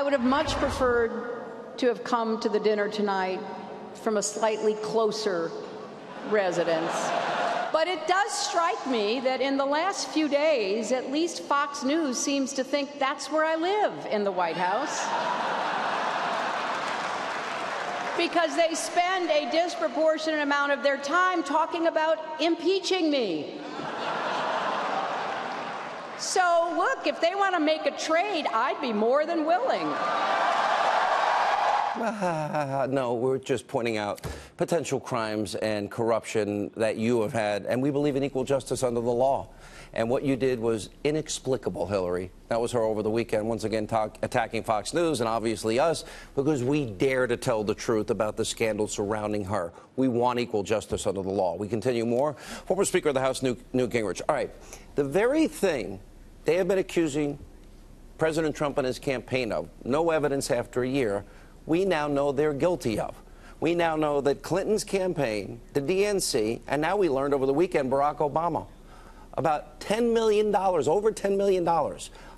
I would have much preferred to have come to the dinner tonight from a slightly closer residence. But it does strike me that in the last few days, at least Fox News seems to think that's where I live in the White House. Because they spend a disproportionate amount of their time talking about impeaching me. So, look, if they want to make a trade, I'd be more than willing. No, we're just pointing out potential crimes and corruption that you have had, and we believe in equal justice under the law. And what you did was inexplicable, Hillary. That was her over the weekend, once again attacking Fox News and obviously us, because we dare to tell the truth about the scandal surrounding her. We want equal justice under the law. We continue more. Former Speaker of the House, Newt Gingrich. All right, the very thing they have been accusing President Trump and his campaign of, no evidence after a year, we now know they're guilty of. We now know that Clinton's campaign, the DNC, and now we learned over the weekend Barack Obama, about $10 million, over $10 million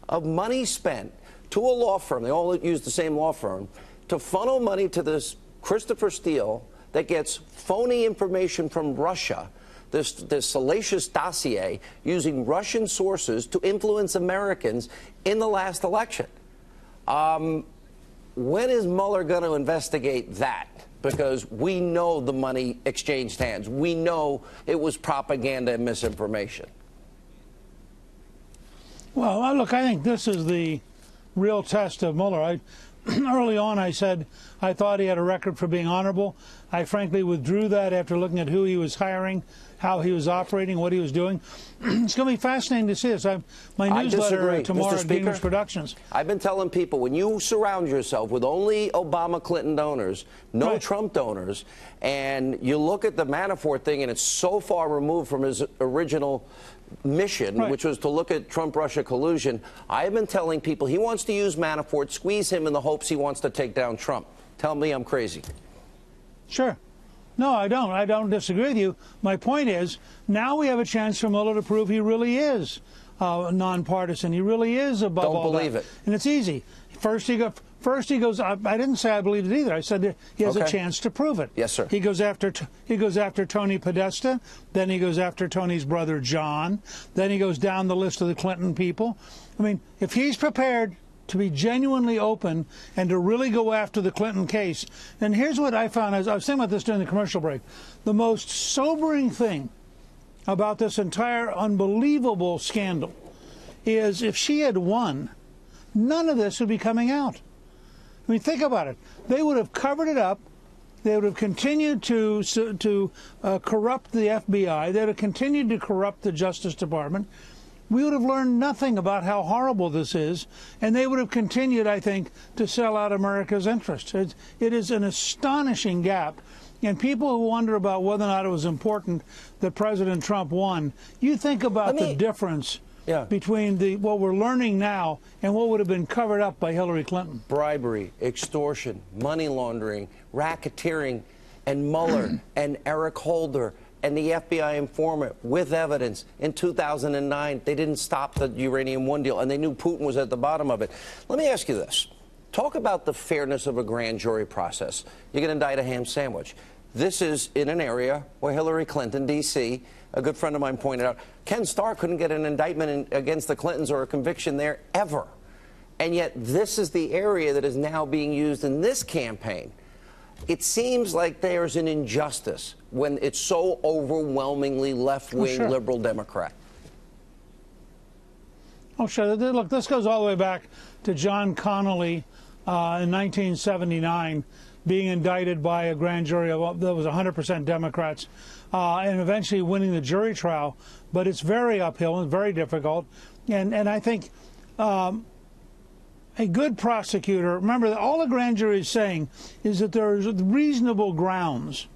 of money spent to a law firm, they all use the same law firm, to funnel money to this Christopher Steele that gets phony information from Russia, this salacious dossier using Russian sources to influence Americans in the last election. When is Mueller going to investigate that? Because we know the money exchanged hands. We know it was propaganda and misinformation. Well, look, I think this is the real test of Mueller. Early on, I said I thought he had a record for being honorable. I frankly withdrew that after looking at who he was hiring, how he was operating, what he was doing. It's going to be fascinating to see this. My newsletter tomorrow at Gingrich Productions. I've been telling people, when you surround yourself with only Obama, Clinton donors, no Trump donors, and you look at the Manafort thing, and it's so far removed from his original mission, which was to look at Trump-Russia collusion, I have been telling people he wants to use Manafort, squeeze him in the hopes he wants to take down Trump. Tell me I'm crazy. Sure. No, I don't. I don't disagree with you. My point is, now we have a chance for Mueller to prove he really is nonpartisan. He really is above all that. Don't believe it. And it's easy. First he goes. I didn't say I believed it either. I said he has a chance to prove it. Yes, sir. He goes after Tony Podesta. Then he goes after Tony's brother John. Then he goes down the list of the Clinton people. I mean, if he's prepared to be genuinely open and to really go after the Clinton case. And here's what I found, as I was thinking about this during the commercial break, the most sobering thing about this entire unbelievable scandal is if she had won, none of this would be coming out. I mean, think about it. They would have covered it up. They would have continued to corrupt the FBI. They would have continued to corrupt the Justice Department. We would have learned nothing about how horrible this is, and they would have continued, I think, to sell out America's interests. It is an astonishing gap. And people who wonder about whether or not it was important that President Trump won, you think about the difference between what we're learning now and what would have been covered up by Hillary Clinton. Bribery, extortion, money laundering, racketeering, and Mueller and Eric Holder and the FBI informant with evidence in 2009. They didn't stop the Uranium One deal, and they knew Putin was at the bottom of it. Let me ask you this. Talk about the fairness of a grand jury process. You're going to indict a ham sandwich. This is in an area where Hillary Clinton, D.C., a good friend of mine pointed out, Ken Starr couldn't get an indictment against the Clintons or a conviction there ever. And yet this is the area that is now being used in this campaign. It seems like there's an injustice when it's so overwhelmingly left-wing liberal Democrat. Oh, sure. Look, this goes all the way back to John Connolly in 1979 being indicted by a grand jury that was 100% Democrats and eventually winning the jury trial. But it's very uphill and very difficult. And I think a good prosecutor, remember that all the grand jury is saying is that there is reasonable grounds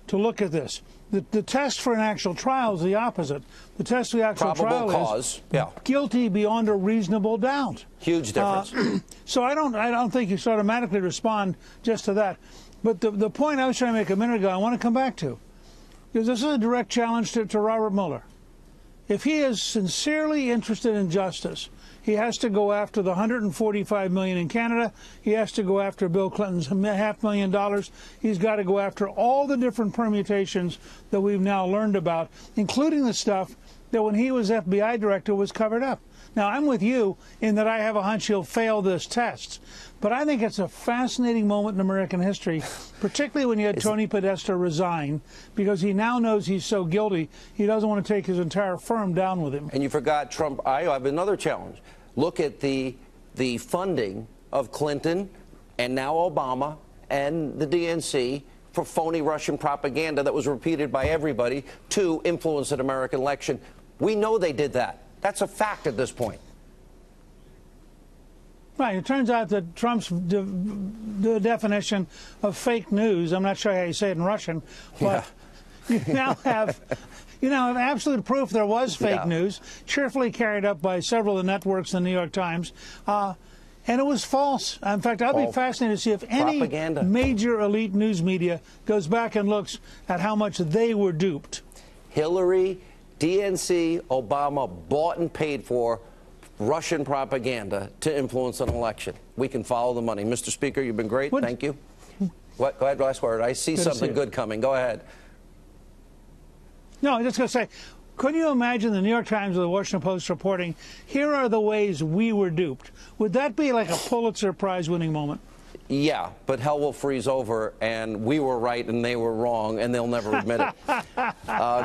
to look at this. The test for an actual trial is the opposite. The test for the actual trial is guilty beyond a reasonable doubt. Huge difference. So I don't think you should automatically respond just to that. But the point I was trying to make a minute ago, I want to come back to, because this is a direct challenge to Robert Mueller. If he is sincerely interested in justice, He has to go after the $145 million in Canada. He has to go after Bill Clinton's $500,000. He's got to go after all the different permutations that we've now learned about, including the stuff that when he was FBI director was covered up. Now, I'm with you in that I have a hunch he'll fail this test. But I think it's a fascinating moment in American history, particularly when you had Tony Podesta resign, because he now knows he's so guilty, he doesn't want to take his entire firm down with him. And you forgot Trump. I have another challenge. Look at the funding of Clinton and now Obama and the DNC for phony Russian propaganda that was repeated by everybody to influence an American election. We know they did that. That's a fact at this point. Right. It turns out that Trump's the definition of fake news, I'm not sure how you say it in Russian, but you now have absolute proof there was fake news, cheerfully carried up by several of the networks in the New York Times. And it was false. In fact, I'll be fascinated to see if any major elite news media goes back and looks at how much they were duped. Hillary, DNC, Obama bought and paid for Russian propaganda to influence an election. We can follow the money. Mr. Speaker, you've been great. Thank you. What? Go ahead, last word. I see something good coming. Go ahead. No, I'm just going to say, couldn't you imagine the New York Times or the Washington Post reporting, here are the ways we were duped? Would that be like a Pulitzer Prize winning moment? Yeah, but hell will freeze over, and we were right and they were wrong, and they'll never admit it.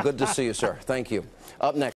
Good to see you, sir. Thank you. Up next.